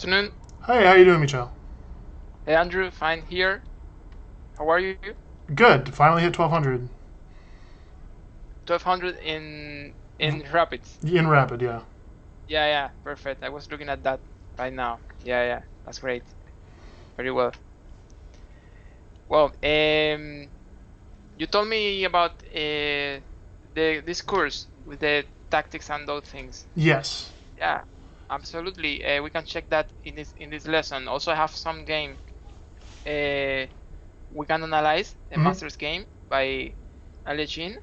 Afternoon. Hey, how you doing, Michel? Hey Andrew, fine here. How are you? Good. Finally hit 1200 1200 in Rapids. in Rapid, yeah. Yeah, perfect. I was looking at that right now. Yeah, that's great. Very well. Well, you told me about this course with the tactics and those things. Yes. Yeah, absolutely. We can check that in this lesson. Also, I have some game. We can analyze the Mm-hmm. Masters game by Alejin,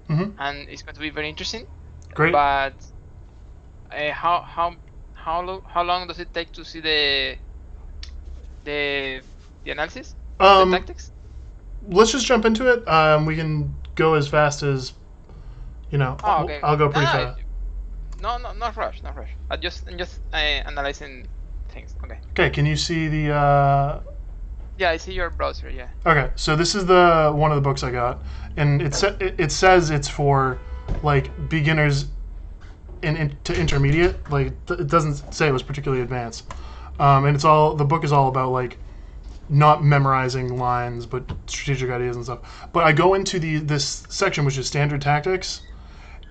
Mm-hmm. and it's going to be very interesting. Great. But how long does it take to see the analysis of the Um, tactics? let's just jump into it. We can go as fast as Oh, okay. I'll go No, pretty fast. no, not rush, not rush. I'm just analyzing things. Okay. Okay. Can you see the? Yeah, I see your browser. Yeah. Okay. So this is the one of the books I got, and it says it's for like beginners to intermediate. Like it doesn't say it was particularly advanced. And the book is all about like not memorizing lines, but strategic ideas and stuff. But I go into this section, which is standard tactics,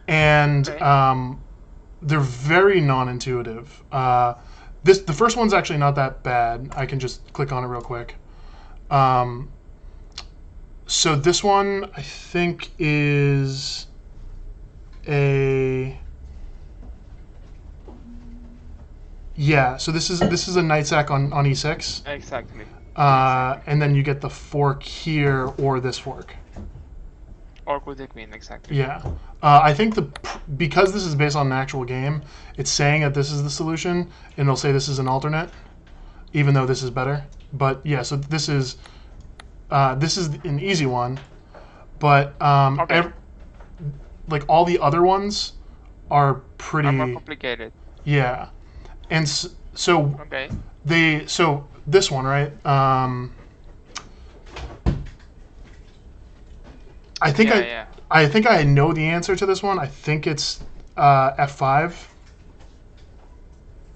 and Okay. they're very non-intuitive. The first one's actually not that bad. I can just click on it real quick. Um, so this one I think is a yeah. So this is a knight sack on e6. Exactly. And then you get the fork here or this fork. Or with the queen. Exactly. Yeah. I think because this is based on an actual game, it's saying that this is the solution, and it'll say this is an alternate, even though this is better. But yeah, so this is an easy one, but Okay. like all the other ones are Are pretty more complicated. yeah, and so Okay. this one, right? I think Yeah. I think I know the answer to this one. I think it's F5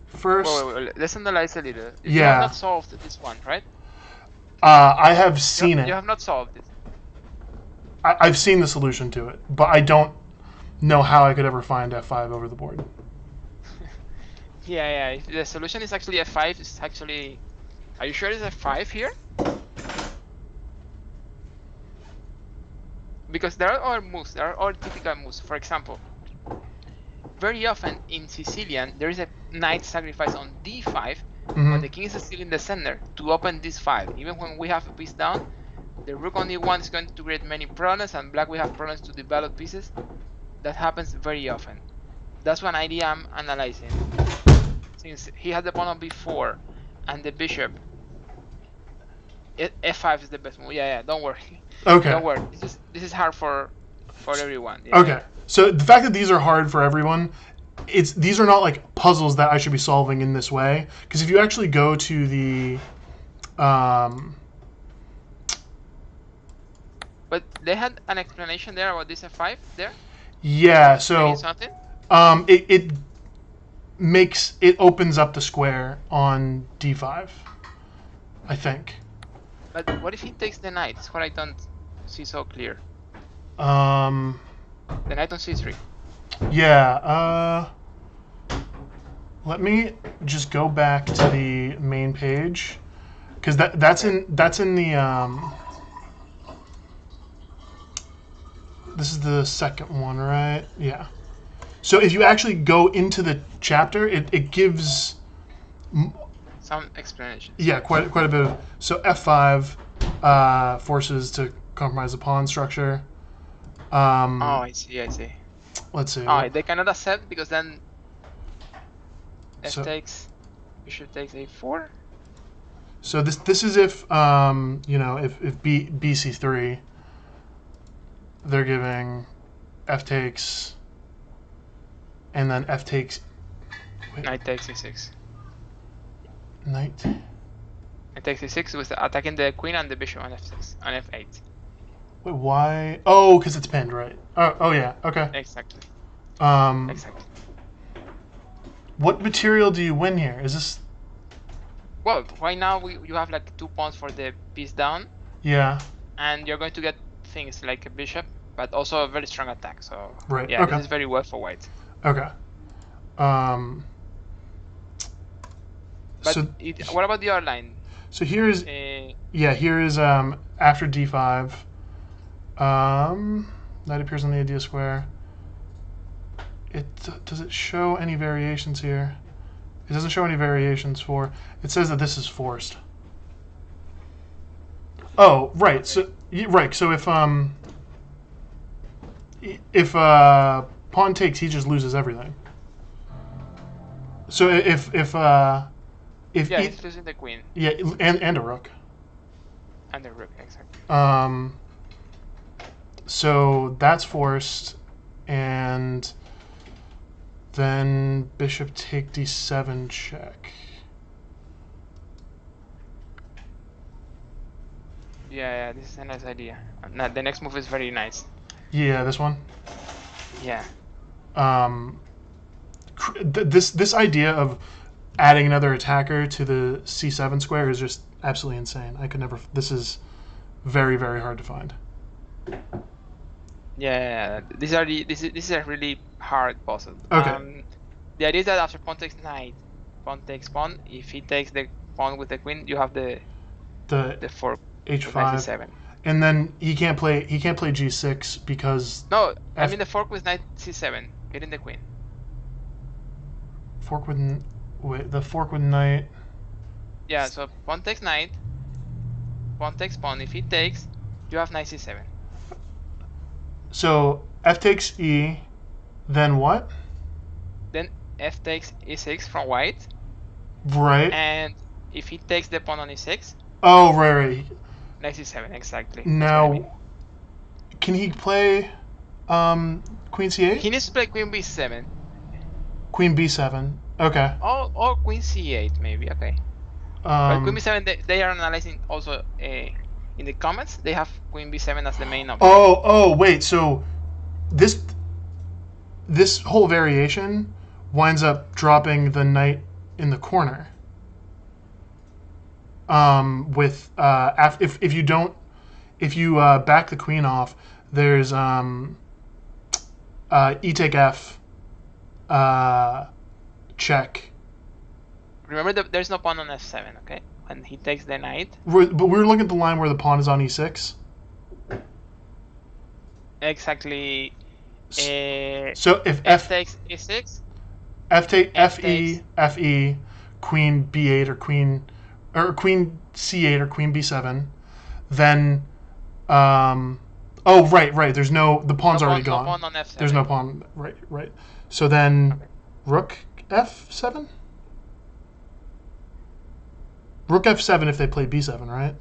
first. Wait. Let's analyze a little. You have Yeah, not solved this one, right? I have seen You it. have not solved it. I've seen the solution to it, but I don't know how I could ever find F5 over the board. Yeah. If the solution is actually F5, it's actually. Are you sure it's F5 here? Because there are other moves. There are other typical moves. For example, very often in Sicilian there is a knight sacrifice on D5 when the king is still in the center to open this file. Even when we have a piece down, the rook on E1 is going to create many problems, and black will have problems to develop pieces. That happens very often. That's one idea I'm analyzing. Since he has the pawn on B4 and the bishop, F5 is the best move. Yeah. Don't worry. Okay. Don't worry. This is hard for everyone. Yeah. Okay. So the fact that these are hard for everyone, these are not like puzzles that I should be solving in this way. Because if you actually go to the But they had an explanation there about this F5 there. yeah, so Something. it opens up the square on D5, I think. But what if he takes the knight? That's what I don't see so clear. Um, The knight on C3. yeah. Let me just go back to the main page, because that's in the This is the second one, right? Yeah. So if you actually go into the chapter, it gives Some explanation. quite a bit of. So F5 forces to compromise the pawn structure. Oh, I see. Let's see. Oh, they cannot accept because then So- bishop takes A4. So this is if if BC3, they're giving F takes, and then F takes. Wait, Knight takes A6. knight. Knight takes A6 with attacking the queen and the bishop on F6 on F8. Wait, why? Oh, because it's pinned, right? Oh yeah. Okay. Exactly. What material do you win here? Is this Well, right now you have like 2 pawns for the piece down. Yeah. And you're going to get things like a bishop, but also a very strong attack. So Right. yeah, Okay. this is very well for white. Okay. But So what about the other line? So here is here is after d5. Knight appears on the idea square. Does it show any variations here? It doesn't show any variations for. It says that this is forced. Oh, right. Okay. So right. So if pawn takes, he just loses everything. So if he's losing the queen. Yeah, and a rook. And a rook, exactly. So that's forced, and then bishop take d7 check. Yeah, this is a nice idea. The next move is very nice. Yeah, this one. Yeah. This idea of adding another attacker to the c7 square is just absolutely insane. I could never. This is very, very hard to find. Yeah, this is a really hard puzzle. Okay. The idea is that after pawn takes knight, pawn takes pawn. If he takes the pawn with the queen, you have the fork h5. And then he can't play g6 because. No, I mean the fork with knight c7, getting the queen. Fork with the fork with knight. Yeah, so pawn takes knight, pawn takes pawn. If he takes, you have knight c7. So f takes e, then what? Then f takes e6 from white. Right. And if he takes the pawn on e6. Oh, right. Knight c7, exactly. Now, can he play queen c8? He needs to play queen b7. Queen b7. Okay. Or queen c8 maybe. Okay. But queen b7 they are analyzing also in the comments. They have queen b7 as the main option. Oh wait. So this whole variation winds up dropping the knight in the corner. With if you back the queen off, there's e take f check. Remember there's no pawn on f7, okay? When he takes the knight. But we're looking at the line where the pawn is on e6. Exactly. So if f takes e6. Fe, queen b8 or queen c8 or queen b7, then right. There's the pawn's already gone. No pawn on f7. There's no pawn. Right. So then rook f7. Rook f7 if they play b7, right?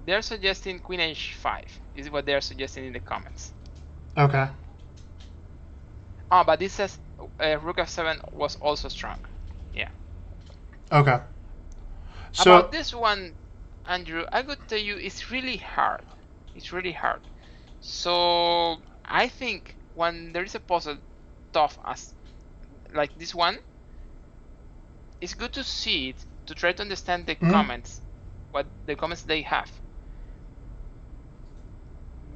They're suggesting queen h5. This is what they're suggesting in the comments. Okay. But this says rook f7 was also strong. Yeah. Okay. So about this one, Andrew, I could tell you it's really hard. It's really hard. So I think when there is a puzzle tough as like this one, it's good to see it to try to understand the comments, what the comments they have.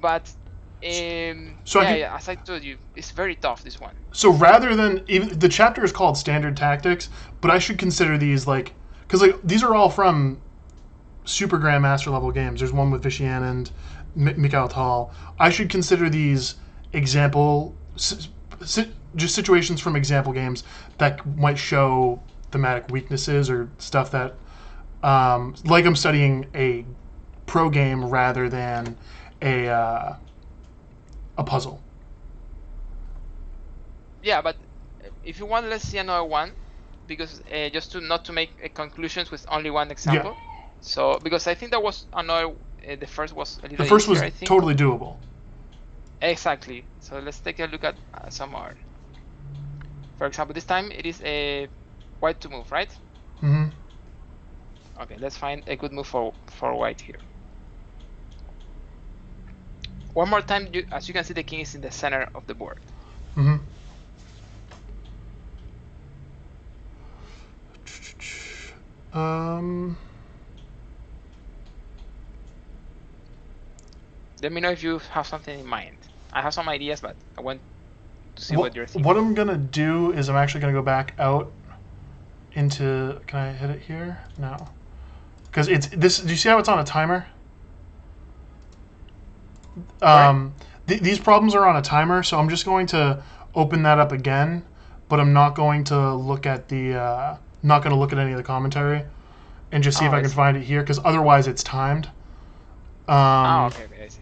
But as I told you, it's very tough, this one. So rather than even the chapter is called Standard Tactics, but I should consider these because these are all from Super Grandmaster level games. There's one with Vician and Mikhail Tal. I should consider these example, just situations from example games that might show thematic weaknesses or stuff that, like I'm studying a pro game rather than a puzzle. Yeah, but if you want, let's see another one, because just not to make conclusions with only one example. Yeah. So because I think there was another. The first was a little. The first easier, was totally doable. Exactly. So let's take a look at some more. For example, this time it is a white to move, right? Mm-hmm. Okay, let's find a good move for white here. One more time, as you can see, the king is in the center of the board. Let me know if you have something in mind. I have some ideas, but I want to see what you're thinking. What I'm gonna do is I'm actually gonna go back out into. Can I hit it here? No, because it's this. Do you see how it's on a timer? These problems are on a timer, so I'm just going to open that up again, but I'm not going to look at the. Not going to look at any of the commentary, and just see if I can find it here, because otherwise it's timed. Okay, I see.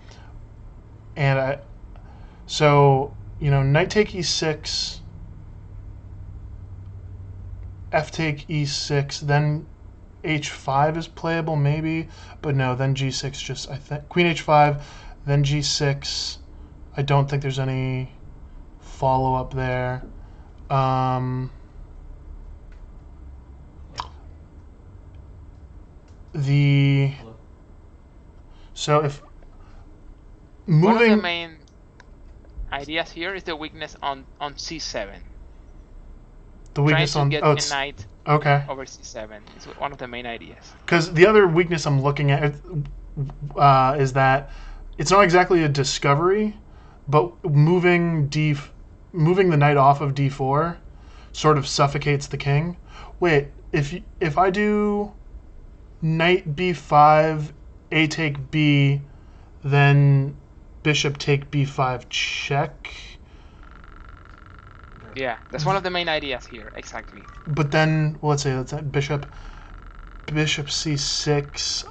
And so, knight take e6, f take e6, then h5 is playable maybe, but no, then g6 just, I think, queen h5, then g6. I don't think there's any follow-up there. So if moving... One of the main ideas here is the weakness on c7. The weakness trying to on... get a knight over c7 is one of the main ideas. Because the other weakness I'm looking at is that it's not exactly a discovery, but moving the knight off of d4 sort of suffocates the king. Wait, if I do knight b5, a take b, then bishop take b5 check. Yeah, that's one of the main ideas here, exactly. But then, let's say bishop c6.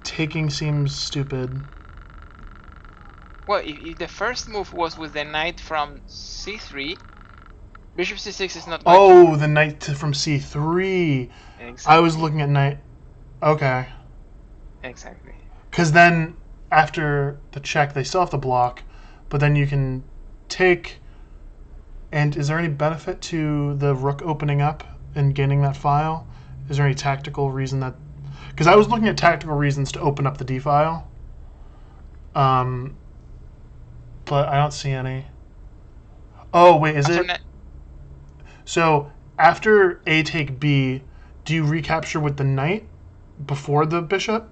Taking seems stupid. Well, if the first move was with the knight from c3, bishop c6 is not going the knight from c3. Exactly. I was looking at knight. Okay. Exactly. Because then, after the check, they still have to block, but then you can take... And is there any benefit to the rook opening up and gaining that file? Is there any tactical reason that... Because I was looking at tactical reasons to open up the d file. But I don't see any. Oh, wait, is it... So, after a take b, do you recapture with the knight before the bishop?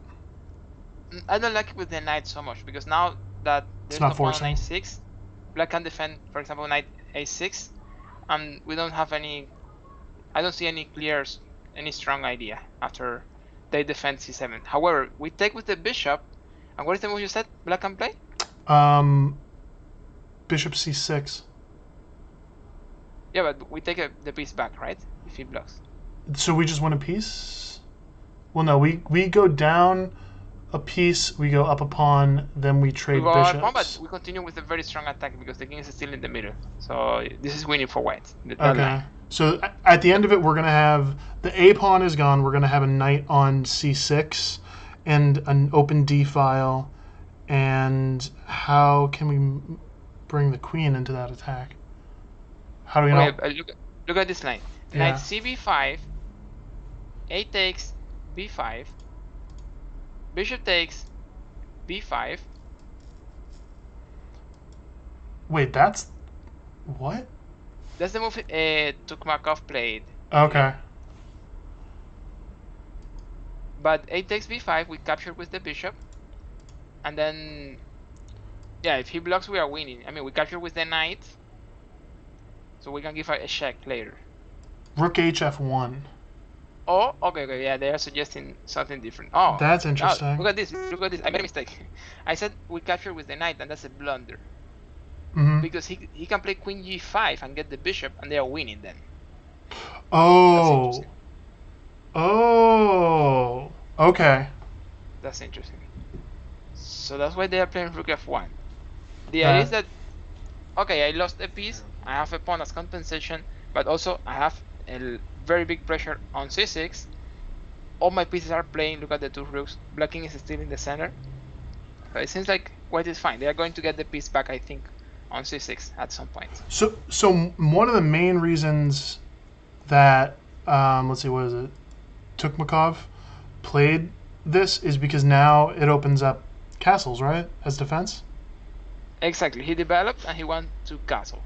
I don't like it with the knight so much, because now that there's no pawn on a6, black can defend, for example, knight a6, and we don't have any... I don't see any strong idea after they defend c7. However, we take with the bishop, and what is the move you said black can play? Bishop c6. Yeah, but we take the piece back, right? If he blocks. So we just win a piece? Well, no, we go down a piece, we go up a pawn, then we trade bishops. Pawn, but we continue with a very strong attack because the king is still in the middle. So this is winning for white. Okay. So at the end of it, we're going to have the a pawn is gone. We're going to have a knight on c6 and an open d file. And how can we bring the queen into that attack? How do we know? Look at this knight. Knight cb5, a takes b5, bishop takes b5. Wait, that's... What? That's the move Tukmakov played. Okay. But a takes b5, we capture with the bishop. And then... Yeah, if he blocks, we are winning. I mean, we capture with the knight. So we can give a check later. Rook hf1. Oh, okay, yeah, they are suggesting something different. Oh, that's interesting. Look at this. I made a mistake. I said we capture with the knight, and that's a blunder. Mm-hmm. Because he can play queen g5 and get the bishop, and they are winning then. Oh. Oh. Okay. That's interesting. So that's why they are playing rook f1. The idea is that, okay, I lost a piece, I have a pawn as compensation, but also I have a very big pressure on c6. All my pieces are playing. Look at the two rooks. Black king is still in the center. So it seems like white is fine. They are going to get the piece back, I think, on c6 at some point. So one of the main reasons that let's see, what is it? Tukmakov played this is because now it opens up castles, right, as defense. Exactly. He developed and he went to castle.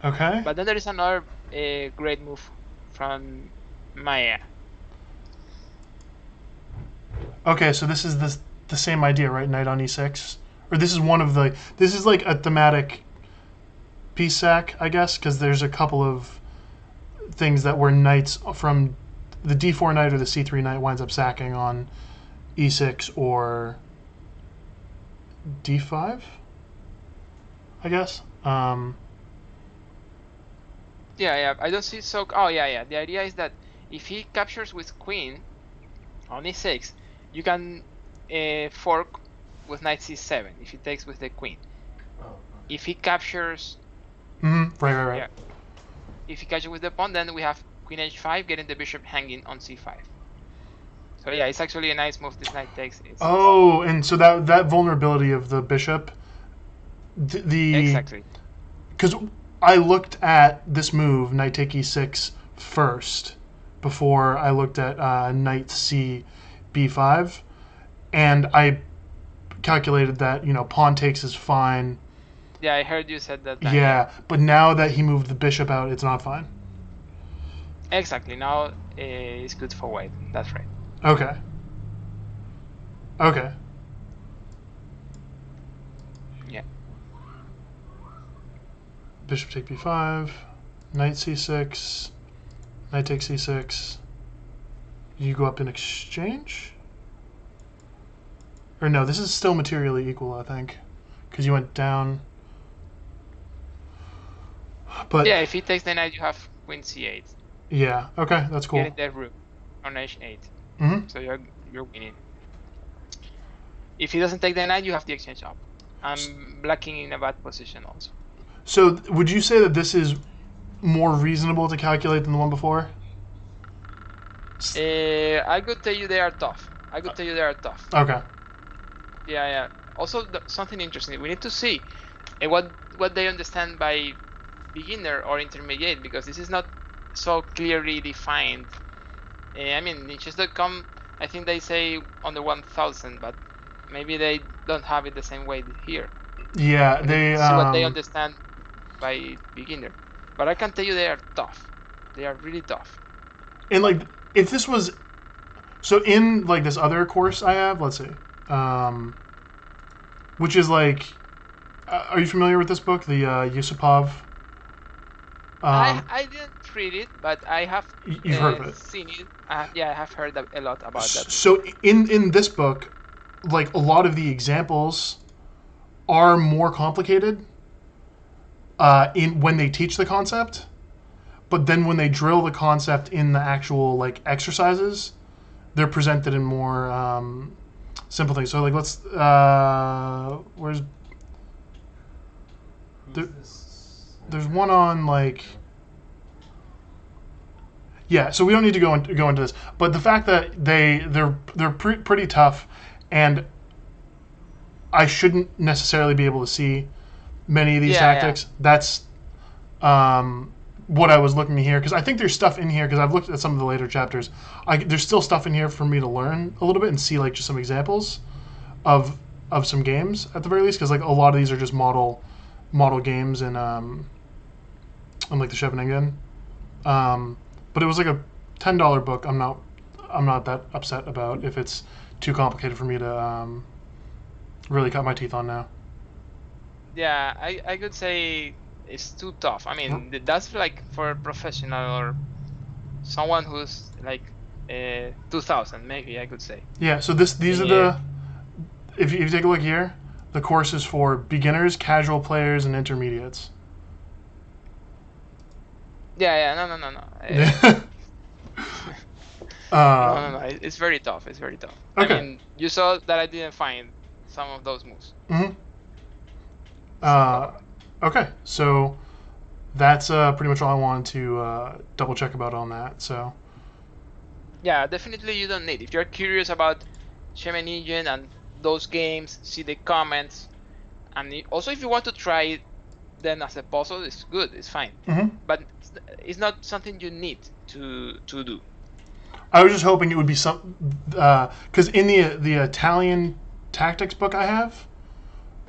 Okay. But then there is another great move from Maya. Okay, so this is the same idea, right? Knight on e6, or this is one of the. This is like a thematic piece sack, I guess, because there's a couple of things that were knights from the d4 knight or the c3 knight winds up sacking on e6 or d5, I guess. Yeah. I don't see so. Oh, yeah. The idea is that if he captures with queen on e6, you can fork with knight c7 if he takes with the queen. If he captures... Right. Yeah. If he catches with the pawn, then we have queen h5, getting the bishop hanging on c5. So yeah, it's actually a nice move. This knight takes. And so that vulnerability of the bishop, exactly. Because I looked at this move, knight take e6, first, before I looked at knight c b5, and I calculated that pawn takes is fine. Yeah, I heard you said that. Yeah, but now that he moved the bishop out, it's not fine. Exactly. Now it's good for white. That's right. Okay. Yeah. Bishop take b5, knight c6, knight takes c6. You go up in exchange? Or no, this is still materially equal, I think, because you went down. But yeah, if he takes the knight, you have queen c8. Yeah. Okay, that's cool. Getting the rook on h8. So you're winning. If he doesn't take the knight, you have the exchange up. I'm blacking in a bad position also. So would you say that this is more reasonable to calculate than the one before? I could tell you they are tough. Okay. Yeah. Also, something interesting. We need to see what they understand by beginner or intermediate, because this is not so clearly defined. I mean, in chess.com, I think they say under 1000, but maybe they don't have it the same way here. Yeah, they see what they understand by beginner. But I can tell you they are tough. They are really tough. And like, if this was, so in like this other course I have, let's see, which is like, are you familiar with this book, the Yusupov? I didn't read it, but I have you've heard of it. Seen it. Yeah, I have heard a lot about that. So in this book, like a lot of the examples are more complicated in when they teach the concept, but then when they drill the concept in the actual like exercises, they're presented in more simple things. So like let's there's one on like, yeah, so we don't need to go into this, but the fact that they're pretty tough, and I shouldn't necessarily be able to see many of these tactics. Yeah. That's what I was looking here, because I think there's stuff in here, because I've looked at some of the later chapters. There's still stuff in here for me to learn a little bit and see like just some examples of some games at the very least, because like a lot of these are just model games in like the Scheveningen. But it was like a $10 book. I'm not that upset about if it's too complicated for me to really cut my teeth on now. Yeah, I could say it's too tough. I mean, that's like for a professional or someone who's like 2000, maybe I could say. Yeah. So these are the. If you take a look here, the course is for beginners, casual players, and intermediates. Yeah. No. No. No. It's very tough. Okay. I mean, you saw that I didn't find some of those moves. Okay. So that's pretty much all I wanted to double check about on that. So. Yeah, definitely you don't need. If you're curious about Scheveningen and those games, see the comments, and also if you want to try it then as a puzzle, it's good, it's fine. But it's not something you need to do. I was just hoping it would be some, because in the Italian tactics book I have,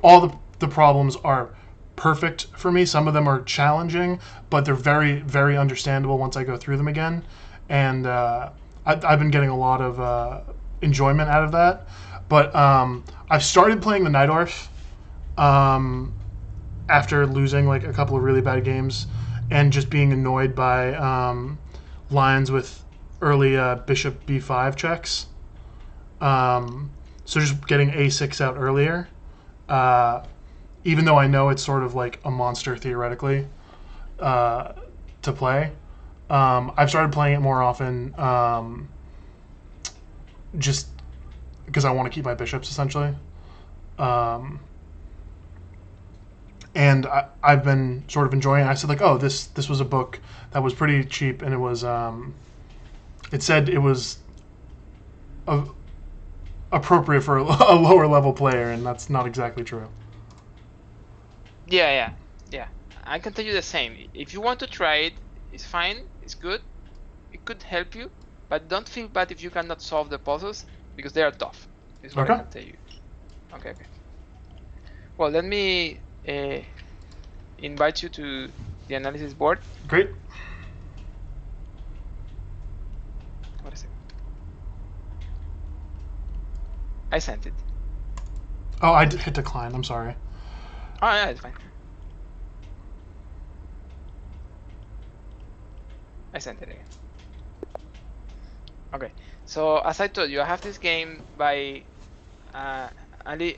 all the problems are perfect for me. Some of them are challenging, but they're very, very understandable once I go through them again. and I've been getting a lot of enjoyment out of that. But I've started playing the Nightorf after losing like a couple of really bad games and just being annoyed by lines with early bishop b5 checks. So just getting a6 out earlier, even though I know it's sort of like a monster theoretically to play. I've started playing it more often just because I want to keep my bishops essentially. And I've been sort of enjoying it. I said like, oh, this was a book that was pretty cheap, and it was it said it was appropriate for a lower level player, and that's not exactly true. Yeah. I can tell you the same. If you want to try it, it's fine. It's good. It could help you, but don't feel bad if you cannot solve the puzzles because they are tough. Is what I can tell you. Okay. Well, let me invite you to the analysis board. Great. What is it? I sent it. Oh, I hit decline. I'm sorry. Oh, yeah, it's fine. I sent it again. Okay, so as I told you, I have this game by Ali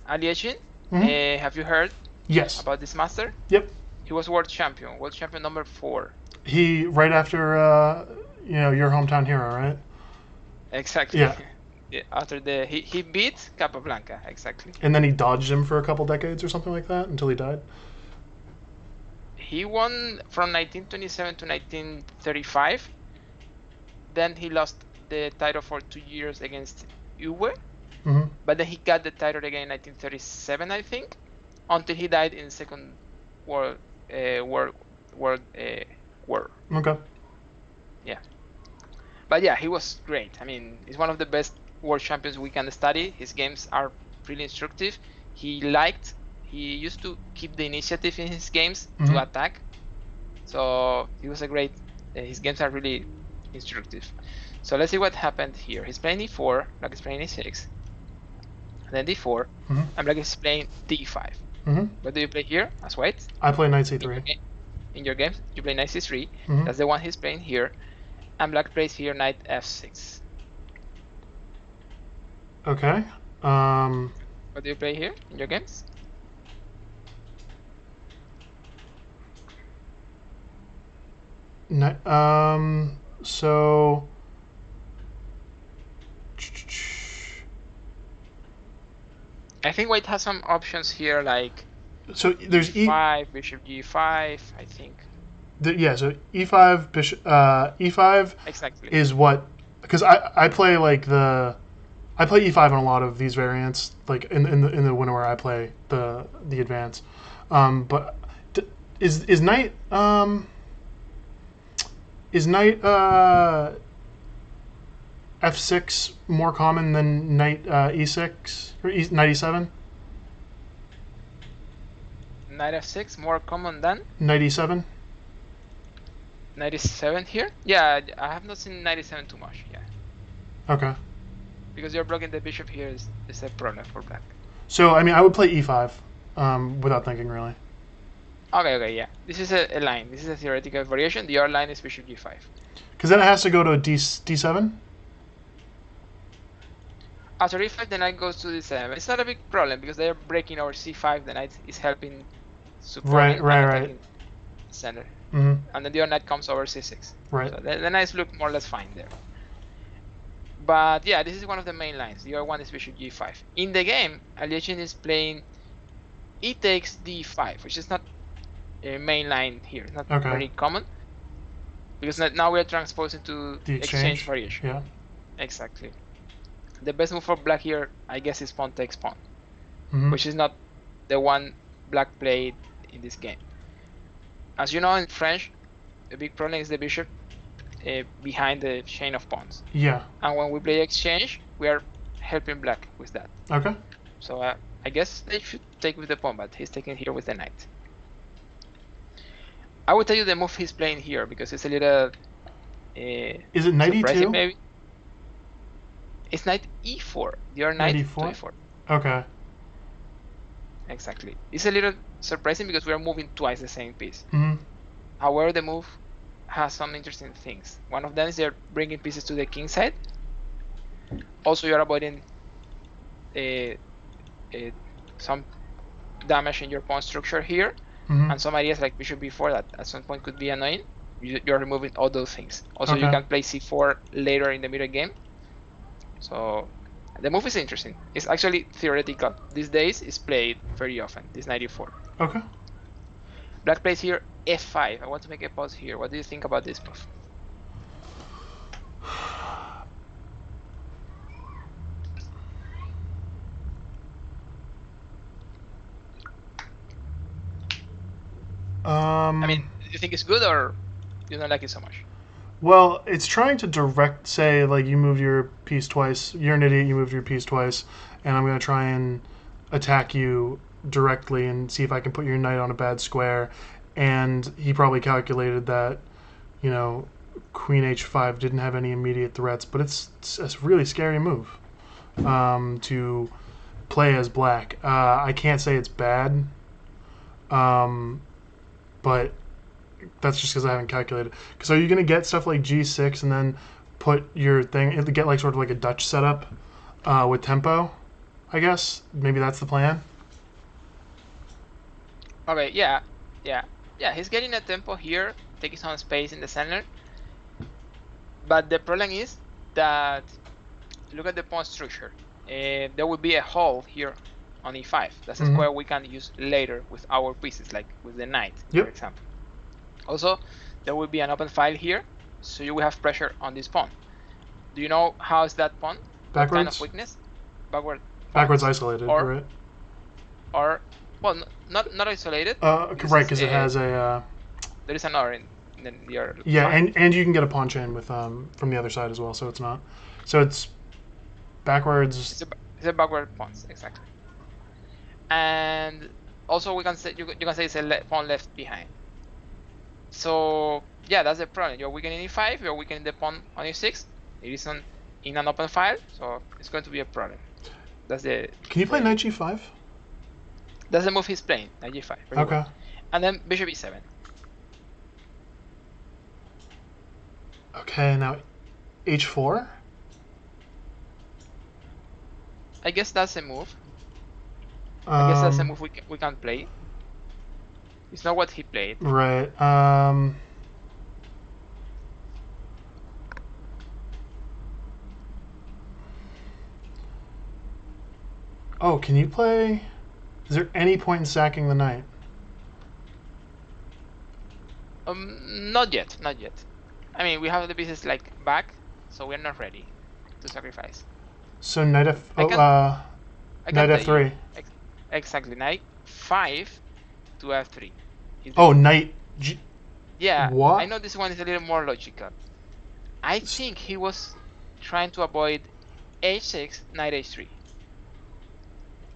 Echin. Have you heard? Yes. About this master? Yep. He was world champion number 4. He right after your hometown hero, right? Exactly. Yeah. After he beat Capablanca, exactly. And then he dodged him for a couple decades or something like that until he died. He won from 1927 to 1935. Then he lost the title for 2 years against Uwe. Mm-hmm. But then he got the title again in 1937, I think, until he died in the Second World War. Okay. Yeah. But yeah, he was great. I mean, he's one of the best world champions we can study. His games are really instructive. He used to keep the initiative in his games to attack. So he was a great. His games are really instructive. So let's see what happened here. He's playing e4, black is playing e6, then d4, and black is playing d5. What do you play here as white? I play knight c3. In your game, you play knight c3. That's the one he's playing here. And black plays here knight f6. Okay. What do you play here in your games? So I think white has some options here like there's e5, bishop g5, I think. So e5 bishop e5 exactly is what, because I play like I play e5 on a lot of these variants, like in the winner where I play the advance. But is knight f6 more common than knight e6 or knight e7? Knight f6 more common than knight e7. Knight e7 here? Yeah, I have not seen knight e7 too much. Yeah. Okay. Because you're blocking the bishop here is a problem for black. So I mean, I would play e5 without thinking really. Okay, yeah. This is a line. This is a theoretical variation. The other line is bishop g5. Because then it has to go to d7? After e5, the knight goes to d7. It's not a big problem because they are breaking over c5. The knight is helping supporting right. Center. And then the other knight comes over c6. Right. So the knights look more or less fine there. But yeah, this is one of the main lines. The other one is bishop g5. In the game, Alyoshin is playing e takes d5, which is not a main line here. It's not very common. Because now we are transposing to the exchange variation. Yeah. Exactly. The best move for black here, I guess, is pawn takes pawn, which is not the one black played in this game. As you know, in French, the big problem is the bishop behind the chain of pawns. Yeah. And when we play exchange, we are helping black with that. Okay. So I guess they should take with the pawn, but he's taking here with the knight. I will tell you the move he's playing here because it's a little Is it knight surprising e2? maybe. It's knight e4. Your knight Knight to e4? e4. Okay. Exactly. It's a little surprising because we are moving twice the same piece. Mm-hmm. However, the move has some interesting things. One of them is they're bringing pieces to the king side. Also, you're avoiding some damage in your pawn structure here, and some ideas like bishop b4 that at some point could be annoying. You're removing all those things. Also, you can play c4 later in the middle game. So the move is interesting. It's actually theoretical. These days, it's played very often, this knight e4. Okay. Black plays here f5. I want to make a pause here. What do you think about this move? I mean, do you think it's good or you don't like it so much? Well, it's trying to direct, say, like you moved your piece twice. You're an idiot. You moved your piece twice, and I'm gonna try and attack you directly and see if I can put your knight on a bad square. And he probably calculated that, you know, queen h5 didn't have any immediate threats, but it's a really scary move to play as black. I can't say it's bad, but that's just because I haven't calculated. Because are you going to get stuff like g6 and then put your thing, get like sort of like a Dutch setup with tempo, I guess? Maybe that's the plan? Okay, yeah. He's getting a tempo here, taking some space in the center. But the problem is that, look at the pawn structure. There will be a hole here on e5. That's a square we can use later with our pieces, like with the knight, for example. Also, there will be an open file here, so you will have pressure on this pawn. Do you know how is that pawn? Backwards? What kind of weakness? Backwards isolated, right? Or, well, not isolated. Right, because it has a... there is an R in the other side. And you can get a pawn chain with from the other side as well, so it's not... So it's backwards... It's a backward pawn, exactly. And also we can say, you can say it's a pawn left behind. So, yeah, that's the problem. You're weakening e5, you're weakening the pawn on e6. It is in an open file, so it's going to be a problem. That's the... Can you play knight g5? That's the move he's playing, knight g5. Okay. Well. And then bishop e7. Okay, now h4? I guess that's a move. I guess that's a move we can play. It's not what he played. Right. Oh, can you play... Is there any point in sacking the knight? Not yet. I mean, we have the pieces like back, so we're not ready to sacrifice. So knight knight f3. Exactly, knight 5 to f3. Knight Yeah, what? I know this one is a little more logical. I think he was trying to avoid h6, knight h3.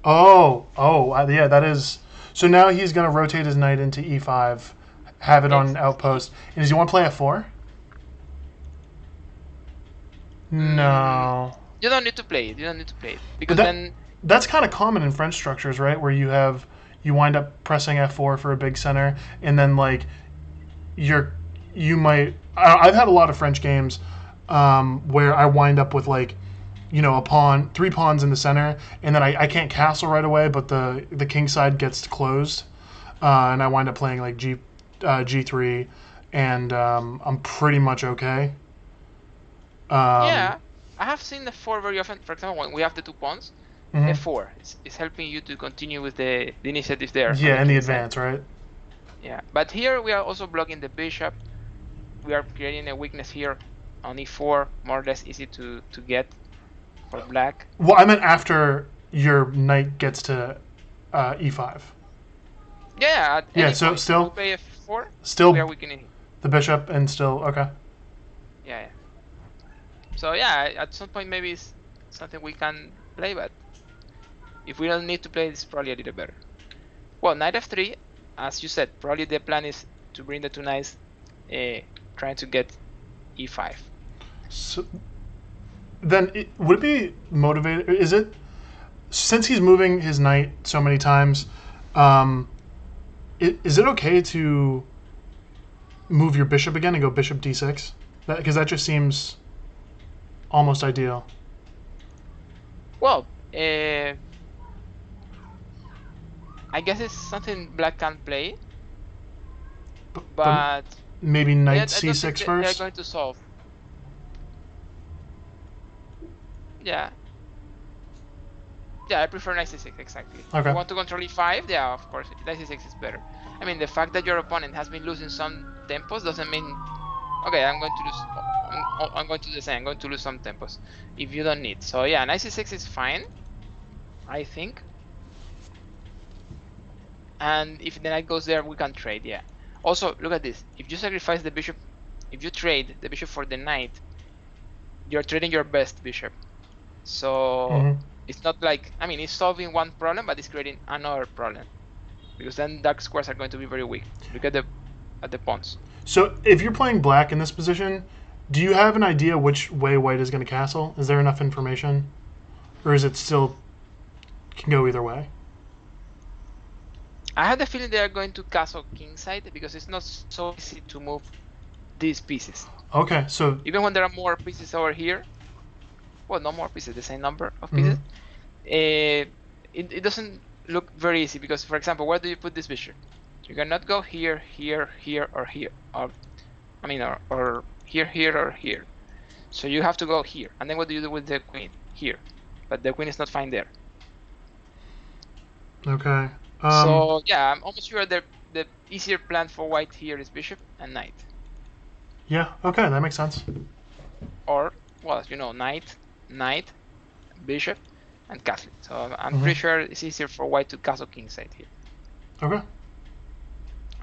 Yeah, that is... So now he's going to rotate his knight into e5, have it on outpost. And does he want to play f4? No. You don't need to play it. Because then... That's kind of common in French structures, right? Where you wind up pressing f4 for a big center, and then like I've had a lot of French games where I wind up with like, you know, three pawns in the center, and then I can't castle right away, but the king side gets closed, and I wind up playing like g3, and I'm pretty much okay. Yeah, I have seen the 4 very often. For example, when we have the 2 pawns, f4 is helping you to continue with the initiative there. Yeah, and the advance, right? Yeah, but here we are also blocking the bishop. We are creating a weakness here on e4, more or less easy to get for black. Well, I meant after your knight gets to e5. Yeah, so point, still play f4, still we are weakening the bishop and still okay. Yeah. So yeah, at some point maybe it's something we can play, but if we don't need to play, it's probably a little better. Well, knight f3, as you said, probably the plan is to bring the 2 knights, trying to get e5. So then, would it be motivated? Is it since he's moving his knight so many times? Is it okay to move your bishop again and go bishop d6? Because that just seems almost ideal. Well, I guess it's something black can play, but maybe knight I don't think c6 they're first. going to solve. Yeah. Yeah, I prefer knight c6, exactly. Okay. If you want to control e5, yeah, of course, knight c6 is better. I mean, the fact that your opponent has been losing some tempos doesn't mean, okay, I'm going to lose, I'm going to do the same, I'm going to lose some tempos, if you don't need. So yeah, knight c6 is fine, I think. And if the knight goes there, we can trade, yeah. Also, look at this. If you sacrifice the bishop, if you trade the bishop for the knight, you're trading your best bishop. So it's not like, I mean, it's solving one problem, but it's creating another problem. Because then dark squares are going to be very weak. Look at the pawns. So if you're playing black in this position, do you have an idea which way white is going to castle? Is there enough information? Or is it still can go either way? I have the feeling they are going to castle kingside because it's not so easy to move these pieces. Okay, so even when there are more pieces over here, well, no more pieces, the same number of pieces, it doesn't look very easy because, for example, where do you put this bishop? You cannot go here, here, here, or here, or I mean, or here, here, or here. So you have to go here, and then what do you do with the queen? Here, but the queen is not fine there. Okay. So yeah, I'm almost sure the easier plan for white here is bishop and knight. Yeah. Okay, that makes sense. Or, well, you know, knight, bishop, and castle. So I'm pretty sure it's easier for white to castle kingside here. Okay.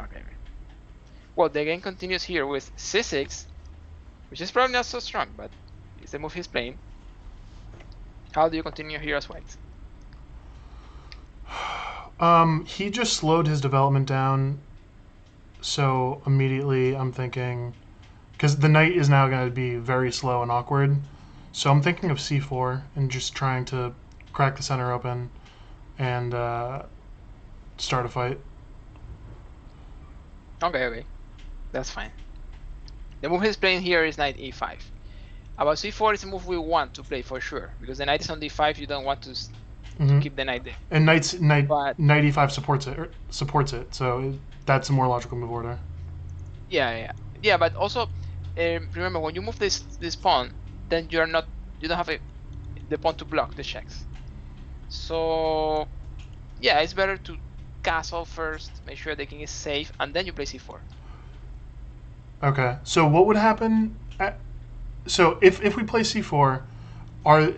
Okay. Well, the game continues here with c6, which is probably not so strong, but it's the move he's playing. How do you continue here as white? He just slowed his development down, so immediately I'm thinking, because the knight is now going to be very slow and awkward, so I'm thinking of c4 and just trying to crack the center open and start a fight. Okay, that's fine. The move he's playing here is knight e5. About c4 is a move we want to play for sure, because the knight is on d5, you don't want to keep the knight there. And knight e5 supports it, so that's a more logical move order. Yeah, but also remember when you move this pawn, then you don't have the pawn to block the checks. So yeah, it's better to castle first, make sure the king is safe, and then you play c4. Okay, so what would happen? So if we play c4,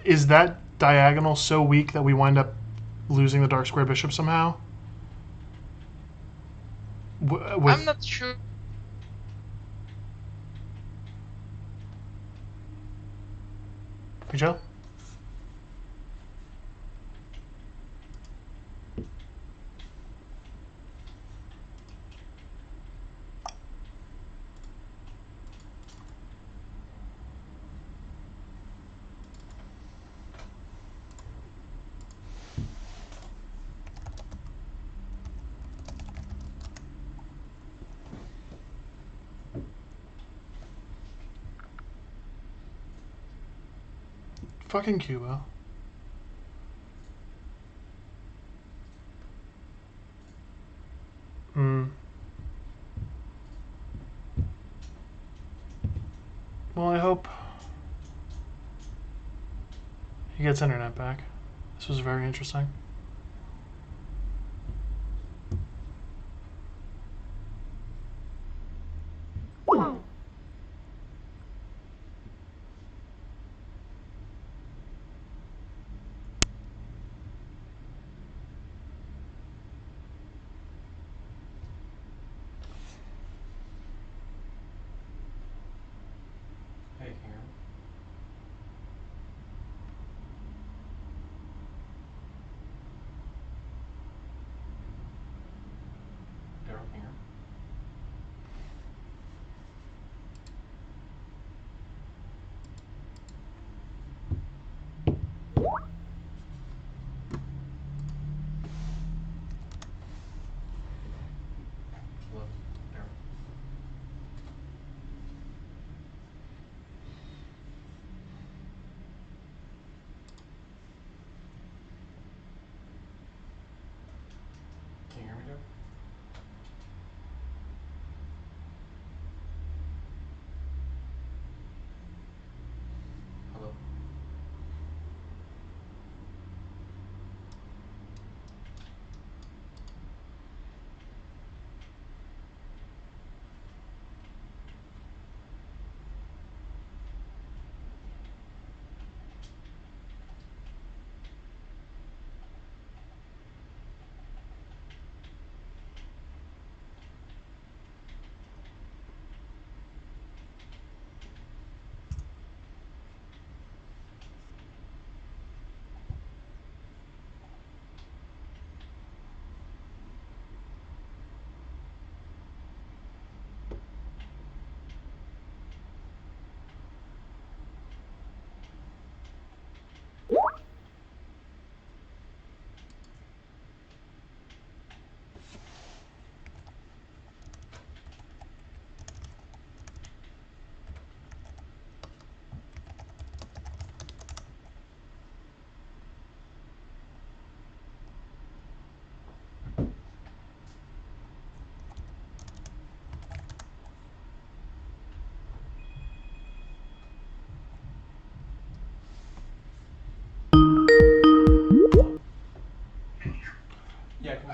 is that diagonal so weak that we wind up losing the dark square bishop somehow? I'm not sure. Joe? Fucking Cuba. Well, I hope he gets internet back. This was very interesting.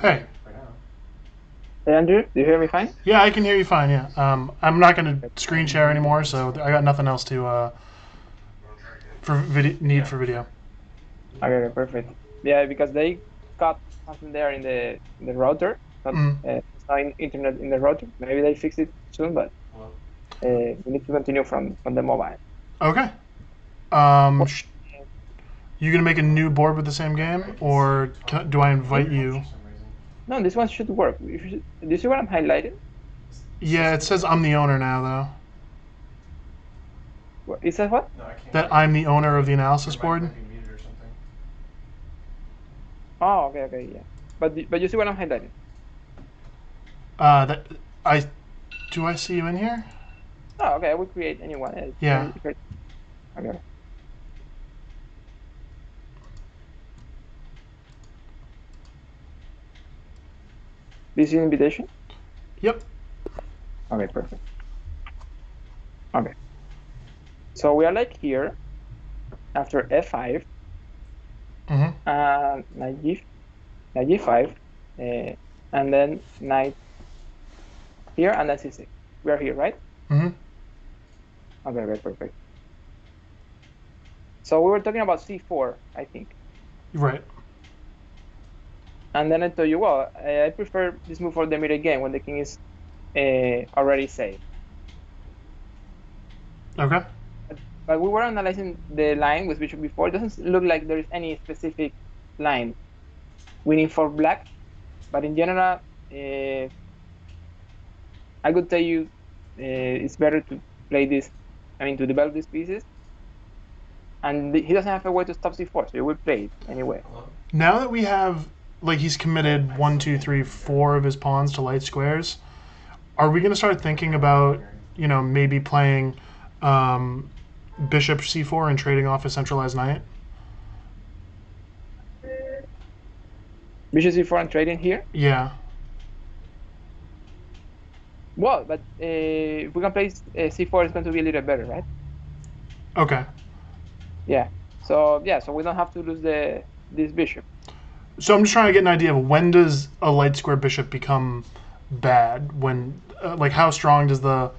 Hey. Hey, Andrew, do you hear me fine? Yeah, I can hear you fine. Yeah. I'm not going to screen share anymore, so I got nothing else to for video. Okay, perfect. Yeah, because they got something there in the router, not it's not internet in the router. Maybe they fix it soon, but we need to continue from the mobile. Okay. You gonna make a new board with the same game, or do I invite you? No, this one should work. Do you see what I'm highlighting? Yeah, it says I'm the owner now, though. It says what? That I'm the owner of the analysis board. Oh, okay, yeah. But you see what I'm highlighting? Do I see you in here? Oh, okay. I will create anyone else. Yeah. Okay. Do you see the invitation? Yep. Okay, perfect. Okay. So we are like here after F5 knight G5 and then knight here and then C6. We are here, right? Okay, perfect. So we were talking about C4, I think. Right. And then I told you, well, I prefer this move for the mid game when the king is already safe. Okay. But we were analyzing the line with bishop before. It doesn't look like there is any specific line winning for black. But in general, I could tell you it's better to play this, to develop these pieces. And he doesn't have a way to stop C4, so you will play it anyway. Now that we have, he's committed 1, 2, 3, 4 of his pawns to light squares, are we going to start thinking about, maybe playing bishop C4 and trading off a centralized knight? Bishop C4 and trading here? Yeah. Well, but if we can play C4, it's going to be a little better, right? Okay. Yeah. So we don't have to lose this bishop. So I'm just trying to get an idea of when does a light square bishop become bad? When, how strong does the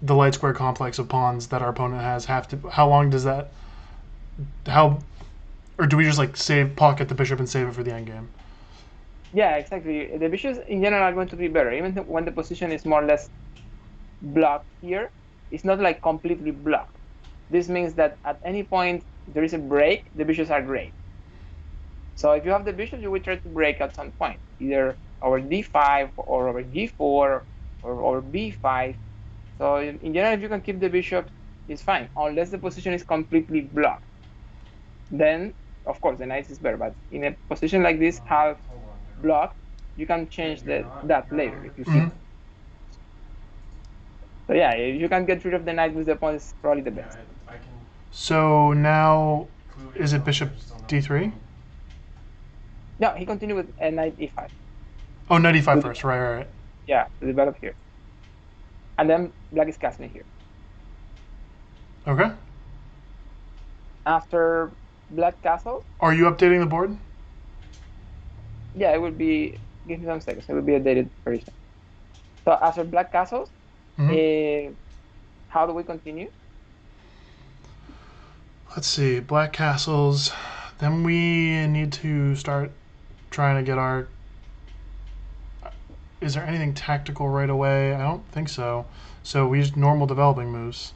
light square complex of pawns that our opponent has have to? How long does that? Or do we just pocket the bishop and save it for the endgame? Yeah, exactly. The bishops in general are going to be better, even when the position is more or less blocked here. It's not completely blocked. This means that at any point there is a break, the bishops are great. So if you have the bishop, you will try to break at some point, either over d5 or over g4 or over b5. So in general, if you can keep the bishop, it's fine, unless the position is completely blocked. Then, of course, the knight is better. But in a position like this, half blocked, you can change that later if you see. So yeah, if you can get rid of the knight with the pawn, it's probably the best. So now, is it bishop d3? No, he continued with knight e5. Oh, knight e5 first, right. Yeah, to develop here. And then black is castling here. Okay. After black castle. Are you updating the board? Yeah, it will be. Give me some seconds. It will be updated very soon. So after black castles, how do we continue? Let's see, black castles. Then we need to start trying to get our. Is there anything tactical right away? I don't think so. So we use normal developing moves.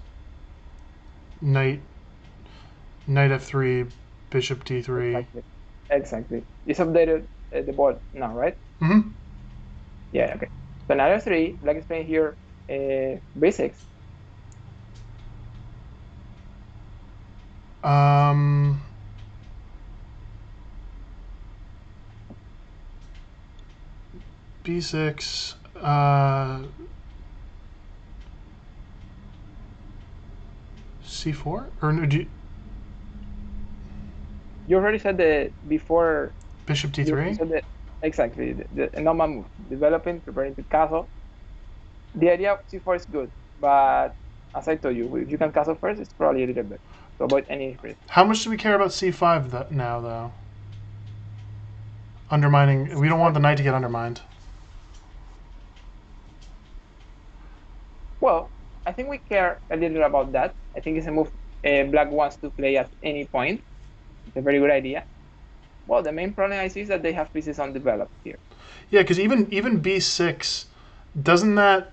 Knight f3, bishop d3. Exactly. It's updated the board now, right? Yeah, okay. So knight f3, black is playing here b6. b6. c4? Or no, you already said the before. Bishop d3? Exactly. The normal move. Developing, preparing to castle. The idea of c4 is good, but as I told you, if you can castle first, it's probably a little bit to avoid any risk. How much do we care about c5 now, though? undermining. We don't want the knight to get undermined. Well, I think we care a little about that. I think it's a move black wants to play at any point. It's a very good idea. Well, the main problem I see is that they have pieces undeveloped here. Yeah, because even b6, doesn't that,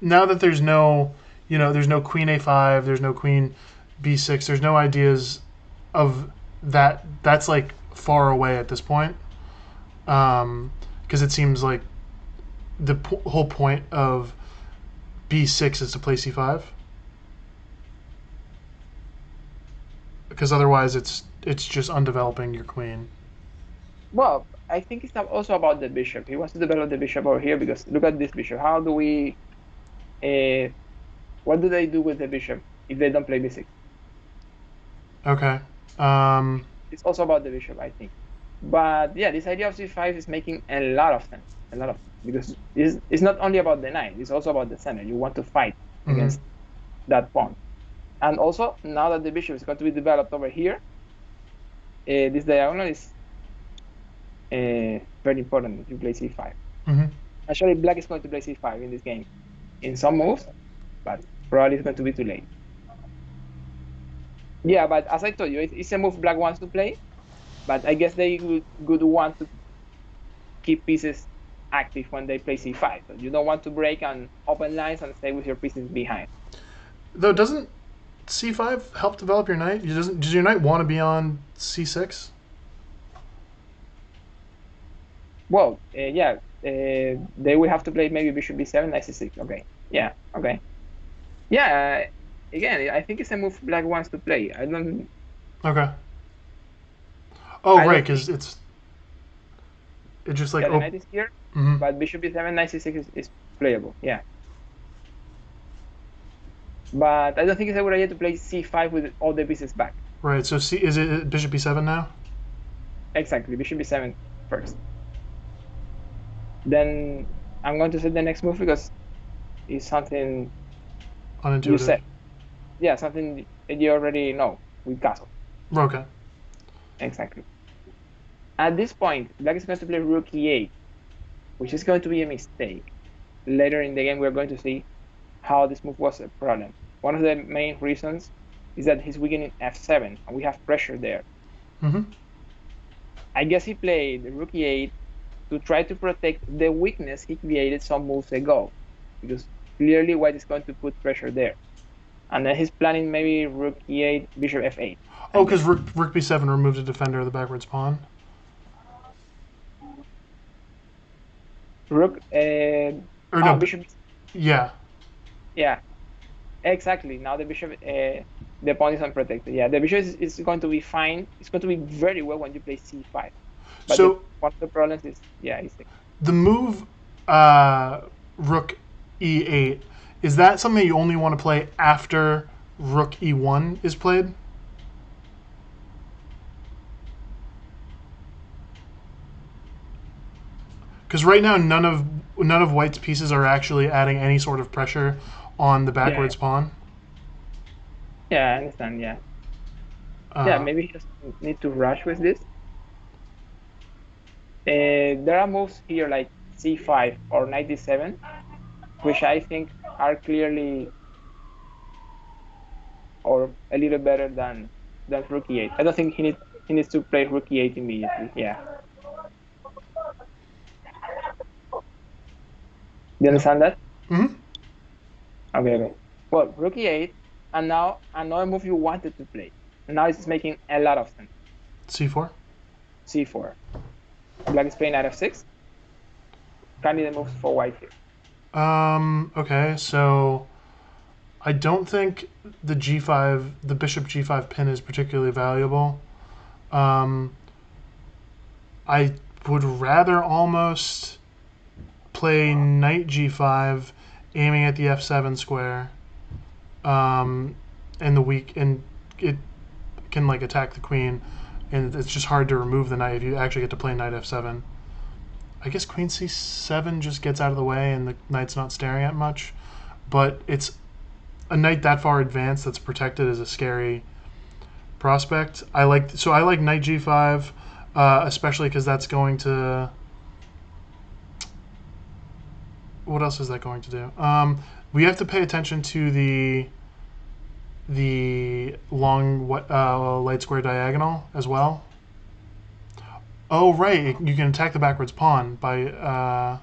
now that there's no, there's no queen a5, there's no queen b6, there's no ideas of that. That's like far away at this point, because it seems like the whole point of b6 is to play c5, because otherwise it's just undeveloping your queen. Well, I think it's also about the bishop. He wants to develop the bishop over here because look at this bishop. How do we, what do they do with the bishop if they don't play b6? Okay. It's also about the bishop, I think. But yeah, this idea of c5 is making a lot of sense. Because it's not only about the knight, it's also about the center. You want to fight against that pawn. And also, now that the bishop is going to be developed over here, this diagonal is very important if you play c5. Actually, black is going to play c5 in this game in some moves, but probably it's going to be too late. Yeah, but as I told you, it's a move black wants to play, but I guess they would want to keep pieces active when they play c5. So you don't want to break and open lines and stay with your pieces behind. Though, doesn't c5 help develop your knight? Does your knight want to be on c6? Well, yeah, they will have to play maybe bishop b7, knight c6. Okay, yeah, okay. Yeah, again, I think it's a move black wants to play. I don't... Okay. Oh, right, because it's just like... Yeah, the knight is here, but bishop b7, knight c6 is playable, yeah. But I don't think it's a good idea to play c5 with all the pieces back. Right, so is it bishop b7 now? Exactly, bishop b7 first. Then I'm going to say the next move because it's something unintuitive. You said. Yeah, something that you already know with castle. Okay. Exactly. At this point, black is going to play rook e8, which is going to be a mistake. Later in the game, we're going to see how this move was a problem. One of the main reasons is that he's weakening f7, and we have pressure there. I guess he played rook e8 to try to protect the weakness he created some moves ago, because clearly white is going to put pressure there. And then he's planning maybe rook e8, bishop f8. Oh, because rook b7 removes a defender of the backwards pawn? Rook, no, bishop. Yeah. Yeah, exactly. Now the bishop, the pawn is unprotected. Yeah, the bishop is going to be fine. It's going to be very well when you play c5. But So one of the problems is, the move rook e8, is that something you only want to play after rook e1 is played? Because right now none of white's pieces are actually adding any sort of pressure on the backwards pawn. Yeah, I understand. Yeah. Yeah, maybe he doesn't need to rush with this. There are moves here like c5 or knight d7, which I think are clearly or a little better than rook e8. I don't think he needs to play rook e8 immediately. Yeah. Do you understand that? Okay. Well, rook e8, and now another move you wanted to play. Now it's making a lot of sense. c4. c4. Black is playing knight f6. Candidate moves for white here. Okay, so I don't think the bishop g5 pin is particularly valuable. I would rather almost play knight g5, aiming at the f7 square, and it can like attack the queen, and it's just hard to remove the knight if you actually get to play knight f7. I guess queen c7 just gets out of the way and the knight's not staring at much, but it's a knight that far advanced that's protected is a scary prospect. I like knight g5. especially because that's going to. What else is that going to do? We have to pay attention to the long light square diagonal as well. Oh right, you can attack the backwards pawn by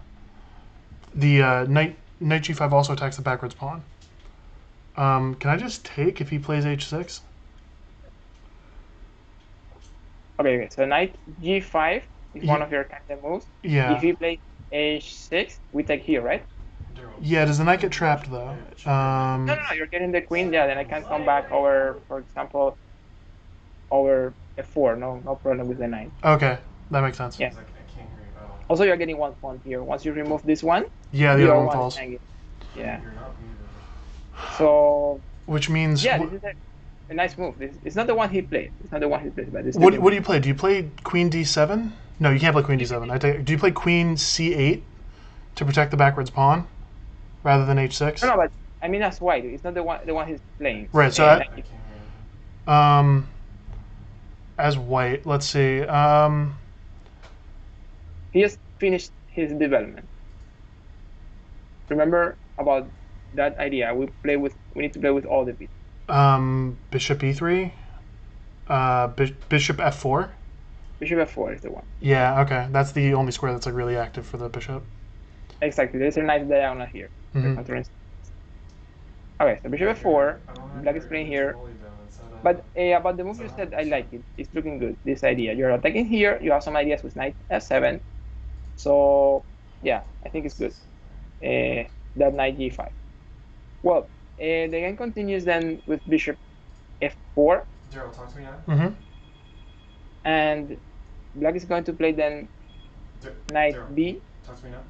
the knight g5 also attacks the backwards pawn. Can I just take if he plays h6? Okay, so knight g5 is one of your candidate moves. Yeah. If he plays h6, we take here, right? Yeah, does the knight get trapped though? No, you're getting the queen. Yeah, then I can come back over, for example, over f4. No problem with the knight. Okay, that makes sense. Yeah. Also, you're getting one pawn here. Once you remove this one, yeah, the other one falls. Hanging. Yeah. So. Which means. Yeah, this is a nice move. It's not the one he played. It's not the one he played, but what do you play? Do you play queen d7? No, you can't play queen d7. Do you play queen c8 to protect the backwards pawn rather than h6? No, but I mean as white. It's not the one he's playing. Right. So as white, let's see. He just finished his development. Remember about that idea? We need to play with all the pieces. Bishop e3. Bishop f4. Bishop f4 is the one. Yeah. Okay. That's the only square that's like really active for the bishop. Exactly. There's a nice diagonal here. Mm-hmm. Okay. So bishop f4. Black is playing here. But about the move you said, I like it. It's looking good. This idea. You're attacking here. You have some ideas with knight f7. So yeah, I think it's good. That knight g5. Well, the game continues then with bishop f4. Gerald, talk to me now. Mm-hmm. And black is going to play then knight b. Talk to me now.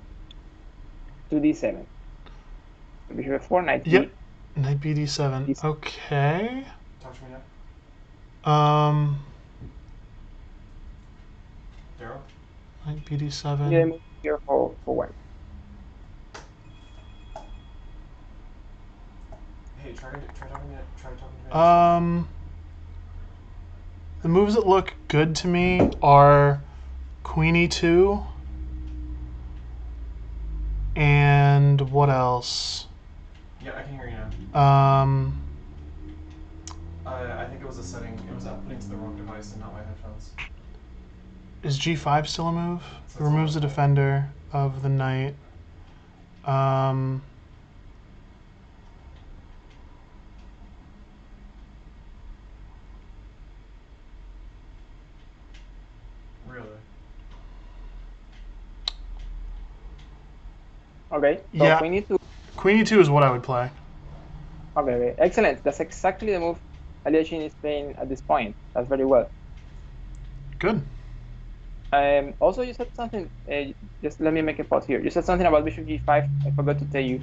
To d7. So bishop f4, knight b. Yep. Knight b d7. Okay. Talk to me now. Daryl? Knight b d7. Yeah, move here for white. Hey, try talking to me. The moves that look good to me are queen e2 and what else? Yeah, I can hear you now. I think it was a setting. It was outputting to the wrong device and not my headphones. Is g5 still a move? It removes the defender of the knight. Really? Okay. So Yeah. queen e2. Queen e2 is what I would play. Okay. Excellent. That's exactly the move Aliashin is playing at this point. That's very well. Good. Also, you said something. Just let me make a pause here. You said something about bishop g5. I forgot to tell you.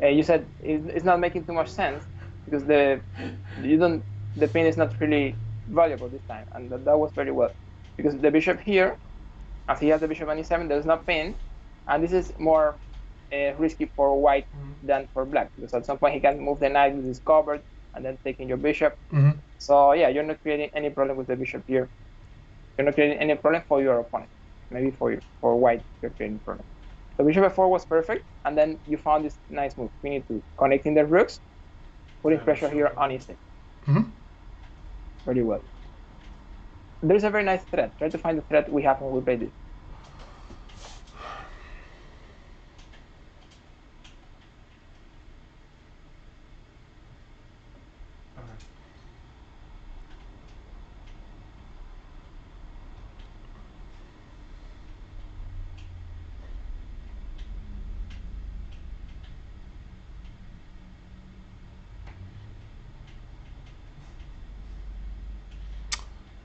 You said it's not making too much sense because the pin is not really valuable this time, and that was very well because the bishop here, as he has the bishop on e7, there's no pin, and this is more risky for white than for black because at some point he can move the knight with his covered and then taking your bishop. Mm-hmm. So yeah, you're not creating any problem with the bishop here. You're not creating any problem for your opponent. Maybe for white, you're creating problem. So bishop f4 was perfect, and then you found this nice move. We need to connecting the rooks, putting pressure here on e6. Mm-hmm. Very well. There's a very nice thread. Try to find the thread we have when we play this.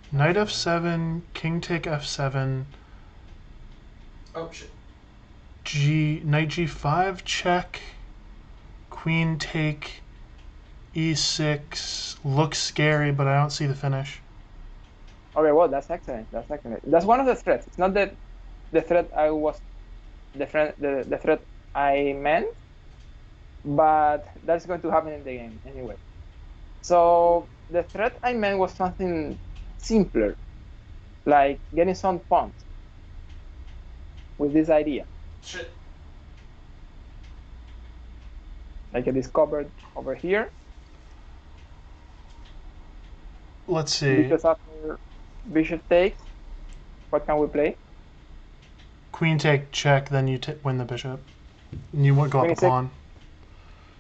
Knight f7, king take f7. Oh shit. Knight g5 check. Queen take e6. Looks scary, but I don't see the finish. Okay, well that's excellent. That's excellent. That's one of the threats. It's not the threat I was the threat I meant, but that's going to happen in the game anyway. So the threat I meant was something simpler. like getting some pawns with this idea. Shit. Like I discovered over here. Let's see. Because after bishop takes, what can we play? Queen take check, then you win the bishop. And you won't go up a 26. pawn.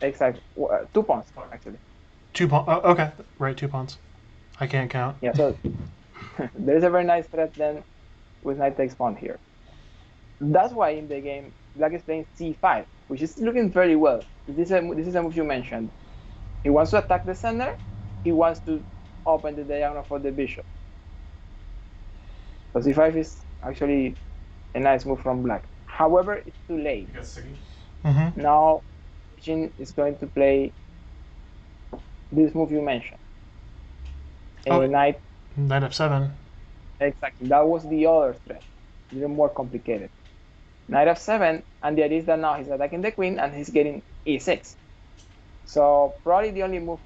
Exactly. 2 pawns, actually. 2 pawns. Oh, okay. Right, 2 pawns. I can't count. Yeah, so there's a very nice threat then with knight takes pawn here. That's why in the game, black is playing c5, which is looking very well. This is a move you mentioned. He wants to attack the center. He wants to open the diagonal for the bishop. So c5 is actually a nice move from black. However, it's too late. You got Siggy? Mm-hmm. Now, Jin is going to play this move you mentioned. Knight. Knight f7. Exactly. That was the other threat. Even more complicated. Knight f7, and the idea is that now he's attacking the queen and he's getting e6. So probably the only move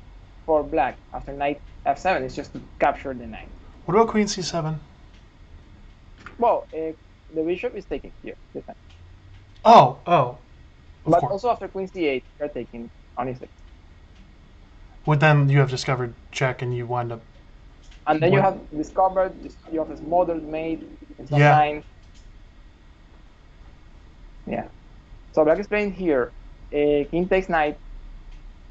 for black after knight f7 is just to capture the knight. What about queen c7? Well, the bishop is taking here this time. Oh. Of But course. also after queen c8, you're taking on e6. Well, then you have discovered check and you wind up. And then you What? have discovered, you have a smothered mate, it's not Yeah. 9. Yeah. So black is playing here, king takes knight,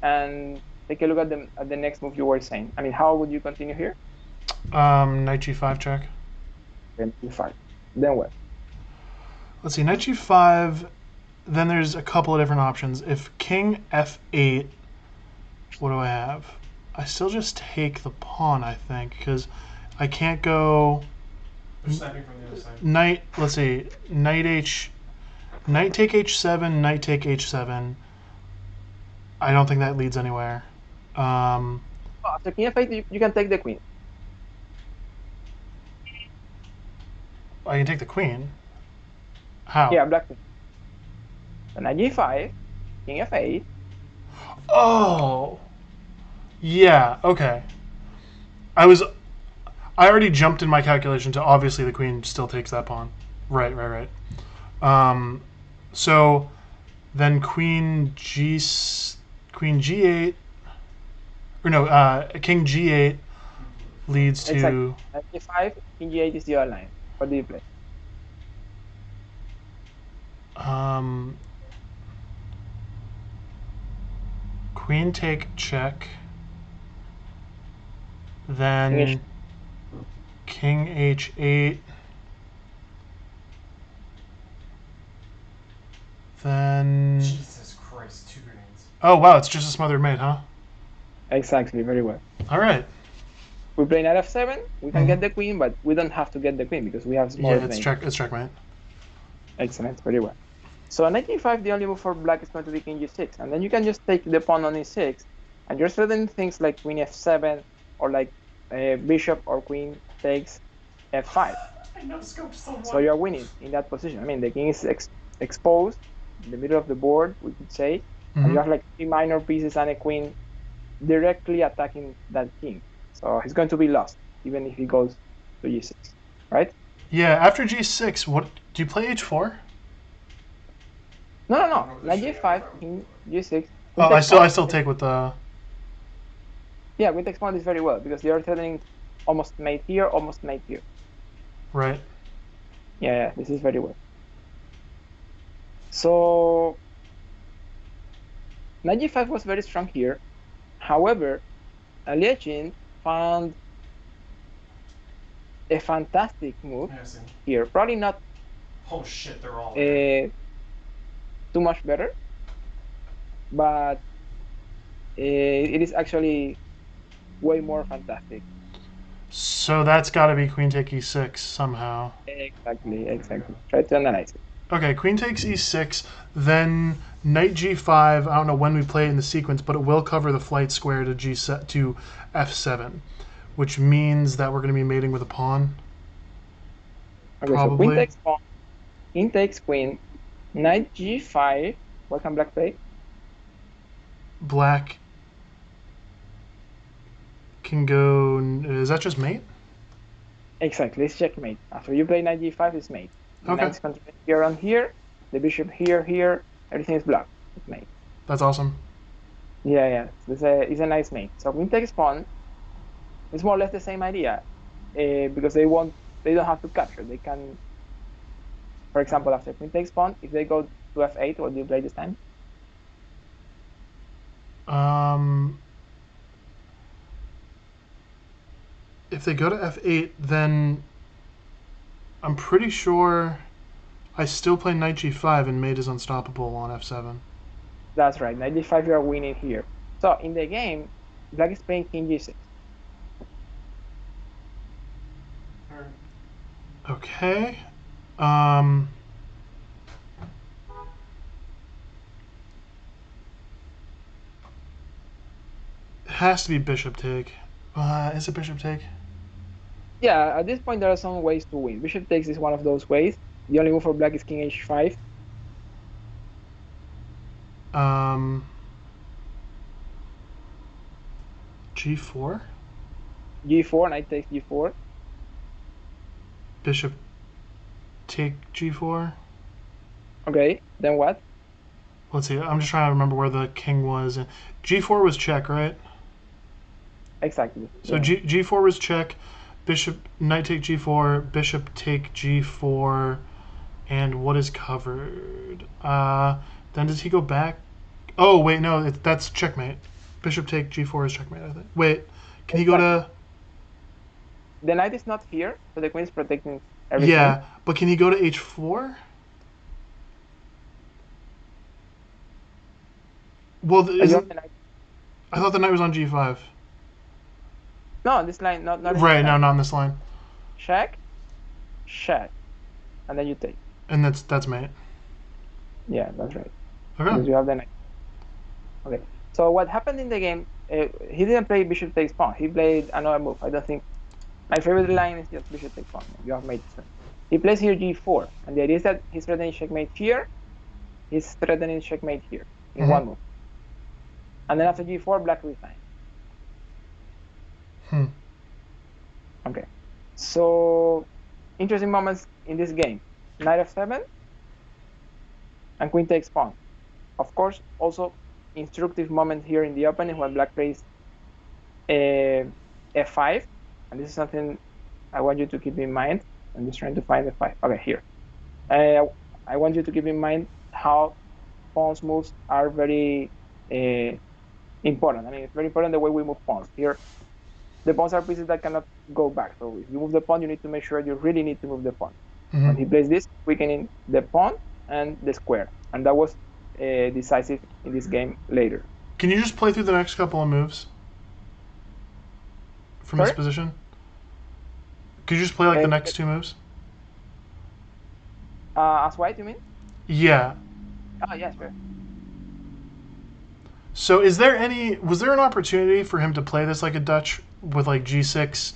and take a look at the next move you were saying. I mean, how would you continue here? Knight g5 check. Then e5. Then what? Let's see, knight g5. Then there's a couple of different options. If king f8, what do I have? I still just take the pawn, I think, because I can't go They're sniping from the other side. knight. Let's see, knight take h7, knight take h7. I don't think that leads anywhere. Oh, after king f8, you can take the queen. I can take the queen. How? Yeah, black queen. Then knight g5, king f8. Oh. Yeah, okay. I already jumped in my calculation to obviously the queen still takes that pawn. Right. So then queen g8 or no, king g8 leads to Exactly. Knight g5, king g8 is the other line. What do you play? Queen take check. Then king h8. Then Jesus Christ, 2 grenades. oh wow, it's just a smothered mate, huh? Exactly, very well. All right. We play knight f7, we can get the queen, but we don't have to get the queen because we have Yeah, smaller it's mate. checkmate. Excellent, very well. So knight e5, the only move for black is going to be king g6, and then you can just take the pawn on e6, and you're threatening things like queen f7, or like bishop or queen takes f5. I know scoped someone. So you're winning in that position. I mean, the king is exposed in the middle of the board, we could say, and you Mhm. have like 3 minor pieces and a queen directly attacking that king. So he's going to be lost, even if he goes to g6, right? Yeah, after g6, what do you play h4? No. Knight g5, king g6. Oh, queen I takes still pawn. take with the Yeah, queen takes pawn is very well because they are threatening almost mate here, almost mate here. right. Yeah, this is very well. So knight g5 was very strong here. However, Aliechin found a fantastic move Yeah, I've seen. here. Probably not Oh shit, they're all there. too much better, but it is actually way more fantastic. So that's got to be queen take e6 somehow. Exactly. Try to analyze it. Okay, queen takes e6, then knight g5. I don't know when we play it in the sequence, but it will cover the flight square to to f7, which means that we're going to be mating with a pawn. Okay, so Probably. queen takes pawn, king takes queen, knight g5. What can black play? Black can go. Is that just mate? Exactly, it's checkmate. After you play knight g5, it's mate. The Okay. knight's controlling here and here, the bishop here, here, everything is blocked. It's mate. That's awesome. Yeah. It's a nice mate. So queen takes pawn. It's more or less the same idea, because they don't have to capture. They can, for example, after queen takes pawn, if they go to f8, what do you play this time? If they go to f8, then I'm pretty sure I still play knight g5 and mate is unstoppable on f7. That's right. Knight g5, you are winning here. So in the game, black is playing king g6. Okay. It has to be bishop take. Is it bishop take? Yeah, at this point there are some ways to win. Bishop takes is one of those ways. The only move for black is king h5. G4? G4, knight takes g4. Bishop take g4. Okay, then what? Let's see. I'm just trying to remember where the king was. G4 was check, right? Exactly. So yeah. G4 was check. Bishop, knight take g4. Bishop take g4. And what is covered? Then does he go back? Oh, wait, no. That's checkmate. Bishop take g4 is checkmate, I think. Wait, can he go to... The knight is not here, so the queen is protecting everything. Yeah, but can he go to h4? Well, I thought the knight was on g5. No, this line, not Right, no, not on this line. Check, and then you take. And that's mate. Yeah, that's right. Okay. Because you have the knight. Okay. So what happened in the game? He didn't play bishop takes pawn. He played another move. I don't think. My favorite line is just bishop takes pawn. You have mate. He plays here g4, and the idea is that he's threatening checkmate here. He's threatening checkmate here in one move. And then after g4, black resigns. Okay. So interesting moments in this game. Knight f7 and queen takes pawn. Of course, also instructive moment here in the opening when black plays f5, and this is something I want you to keep in mind. I'm just trying to find f5. Okay, here. I want you to keep in mind how pawns moves are very important. I mean, it's very important the way we move pawns. Here, the pawns are pieces that cannot go back. So if you move the pawn, you need to make sure you really need to move the pawn. When he plays this, weakening the pawn and the square. And that was decisive in this game later. Can you just play through the next couple of moves from this position? Could you just play like the next two moves? As white, you mean? Yeah. Oh, yeah, sure. So was there an opportunity for him to play this like a Dutch with like g6,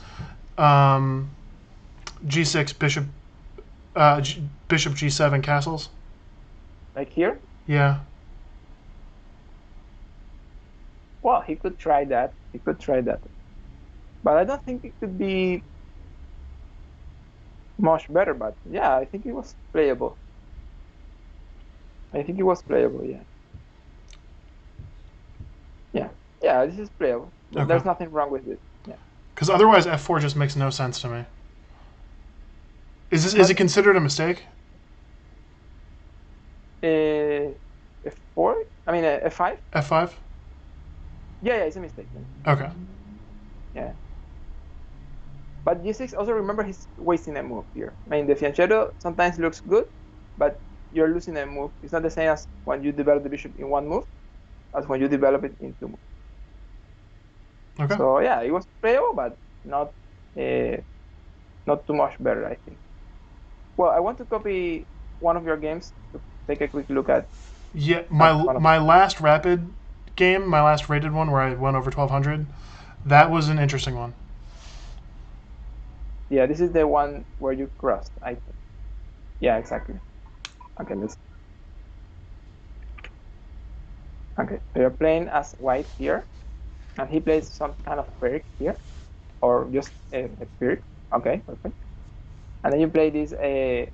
g6, bishop, bishop g7 castles? Like here? Yeah. Well, he could try that. But I don't think it could be much better. But yeah, I think it was playable. Yeah. Yeah, this is playable. Okay. There's nothing wrong with it. Yeah. Because otherwise f4 just makes no sense to me. Is it considered a mistake? F4? I mean F5? F5? Yeah, it's a mistake. Okay. Yeah. But G6, also remember he's wasting a move here. I mean, the fianchetto sometimes looks good, but you're losing a move. It's not the same as when you develop the bishop in one move as when you develop it in two moves. Okay. So yeah, it was playable, but not too much better, I think. Well, I want to copy one of your games to take a quick look at. Yeah, my last rapid game, my last rated one where I went over 1200, that was an interesting one. Yeah, this is the one where you crossed, I think. Yeah, exactly. Okay, Okay, so you're playing as white here, and he plays some kind of Pyrrhic here, or just a Pyrrhic. Okay, perfect. And then you play this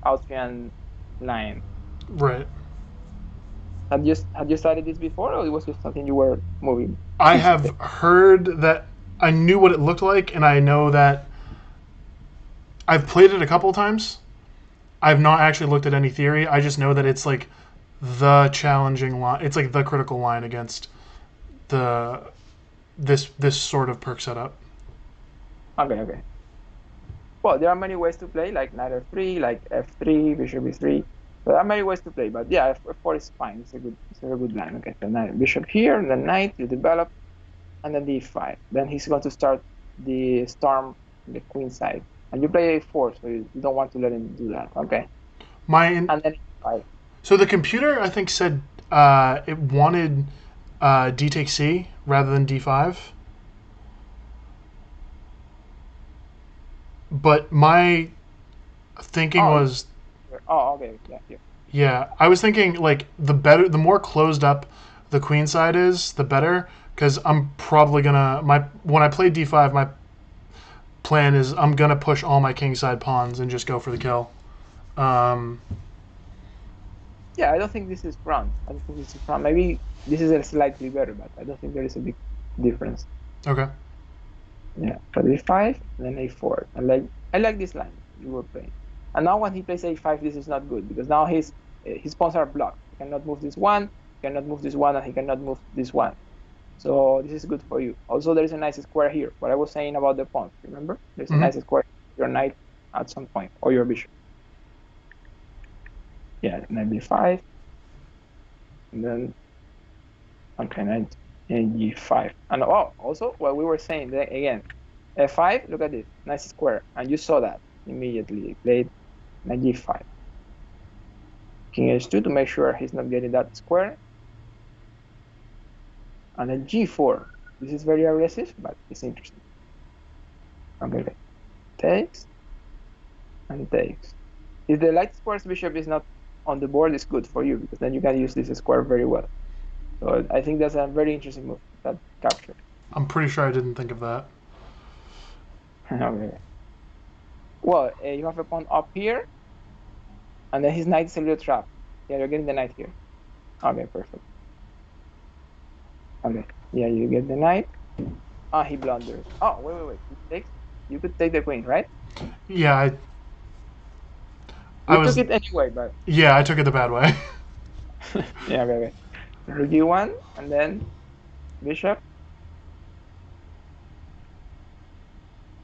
Austrian line. Right. Had you studied this before, or it was just something you were moving? I have heard that. I knew what it looked like, and I know that I've played it a couple of times. I've not actually looked at any theory. I just know that it's like the challenging line. It's like the critical line against this sort of perk setup. Okay. Well, there are many ways to play, like knight f3, like f3, bishop e3. There are many ways to play, but yeah, f4 is fine. It's a good line. Okay, so now bishop here, and then knight, you develop, and then d5. Then he's going to start the storm on the queen side, and you play a4, so you don't want to let him do that. Okay. And then e5. So the computer, I think, said it wanted d takes c rather than d5. But my thinking was... Oh, okay. Yeah. Yeah, I was thinking, like, the more closed up the queen side is, the better. Because I'm probably going to... When I play d5, my plan is I'm going to push all my king side pawns and just go for the kill. Yeah, I don't think this is front. Maybe this is slightly better, but I don't think there is a big difference. Okay. Yeah, but a5, then a4. I like this line you were playing. And now when he plays a5, this is not good, because now his pawns are blocked. He cannot move this one, he cannot move this one, and he cannot move this one. So this is good for you. Also, there is a nice square here. What I was saying about the pawns, remember? There's a nice square, your knight at some point, or your bishop. Yeah, knight b5. And then, okay, knight g5. And also, what we were saying, again, f5, look at this, nice square. And you saw that immediately. He played knight g5. King h2 to make sure he's not getting that square. And then g4. This is very aggressive, but it's interesting. Okay. Takes. And takes. If the light square's bishop is not on the board, it's good for you, because then you can use this square very well. So I think that's a very interesting move, that capture. I'm pretty sure I didn't think of that. Okay. Well, you have a pawn up here, and then his knight is a little trapped. Yeah, you're getting the knight here. Okay, perfect. Okay, yeah, you get the knight. Ah, he blunders. Oh, wait. You could take the queen, right? Yeah, I took it anyway, but... Yeah, I took it the bad way. Yeah, okay. Rook e1, and then bishop.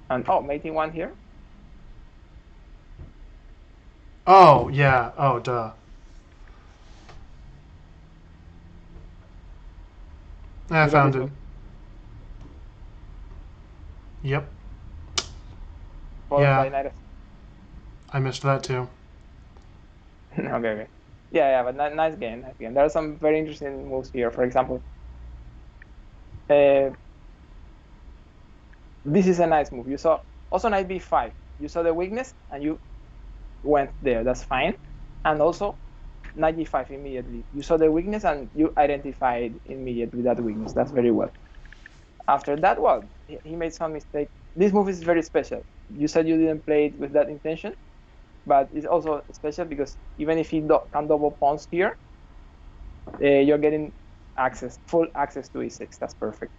And, mate e1 here. Oh, yeah. Oh, duh. I found it. Yep. Yeah. I missed that too. Okay. Yeah, but nice game. There are some very interesting moves here. For example, this is a nice move. You saw also knight b5. You saw the weakness and you went there. That's fine. And also knight g5 immediately. You saw the weakness and you identified immediately that weakness. That's very well. After that, well, he made some mistake. This move is very special. You said you didn't play it with that intention, but it's also special because even if he can double pawns here, you're getting full access to e6. That's perfect.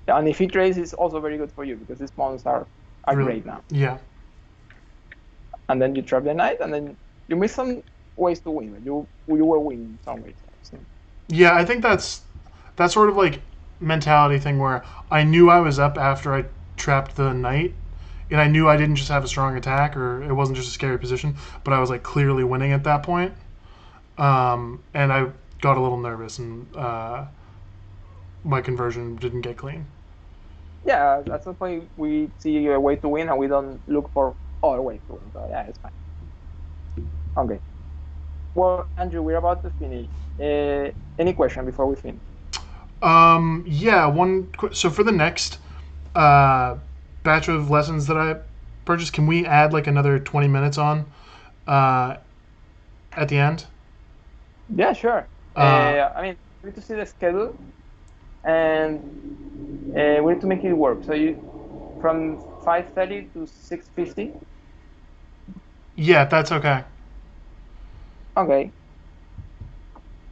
And if he trades, it's also very good for you because these pawns are great now. Yeah. And then you trap the knight, and then you miss some ways to win. You were winning some ways. So. Yeah, I think that's sort of like mentality thing where I knew I was up after I trapped the knight, and I knew I didn't just have a strong attack or it wasn't just a scary position, but I was like clearly winning at that point. And I got a little nervous, and my conversion didn't get clean. Yeah, at some point we see a way to win, and we don't look for other ways to win. So yeah, it's fine. Okay. Well, Andrew, we're about to finish. Any question before we finish? Yeah, so for the next batch of lessons that I purchased, can we add like another 20 minutes on at the end? Yeah, sure. I mean, we need to see the schedule, and we need to make it work. So from 5:30 to 6:50. Yeah, that's okay. Okay.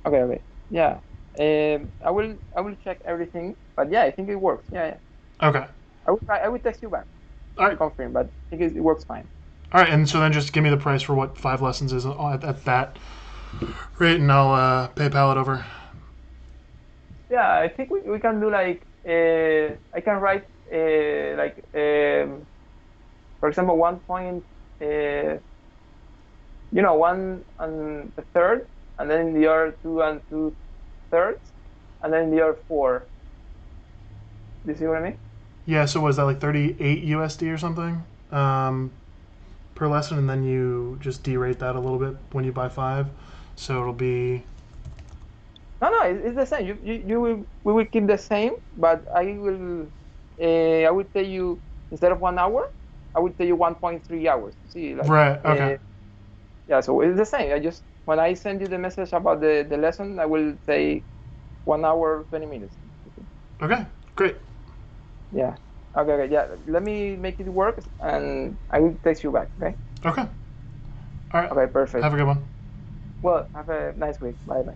Okay. Yeah. I will check everything, but yeah, I think it works. Yeah. Okay. I will text you back All to right. confirm, but I think it works fine. All right, and so then just give me the price for what 5 lessons is at that rate, and I'll PayPal it over. Yeah, I think we can do like I can write like for example 1 1 and a third, and then the other 2 and 2/3, and then the other 4. Do you see what I mean? Yeah, so was that like 38 USD or something per lesson, and then you just derate that a little bit when you buy 5, so it'll be. No, it's the same. We will keep the same, but I will tell you instead of 1 hour, I will tell you 1.3 hours. See, like Right. Okay. yeah, so it's the same. I just when I send you the message about the lesson, I will say 1 hour 20 minutes. Okay. Great. Yeah. Okay. Yeah. Let me make it work, and I will text you back. Okay. Okay. All right. Okay. Perfect. Have a good one. Well, have a nice week. Bye.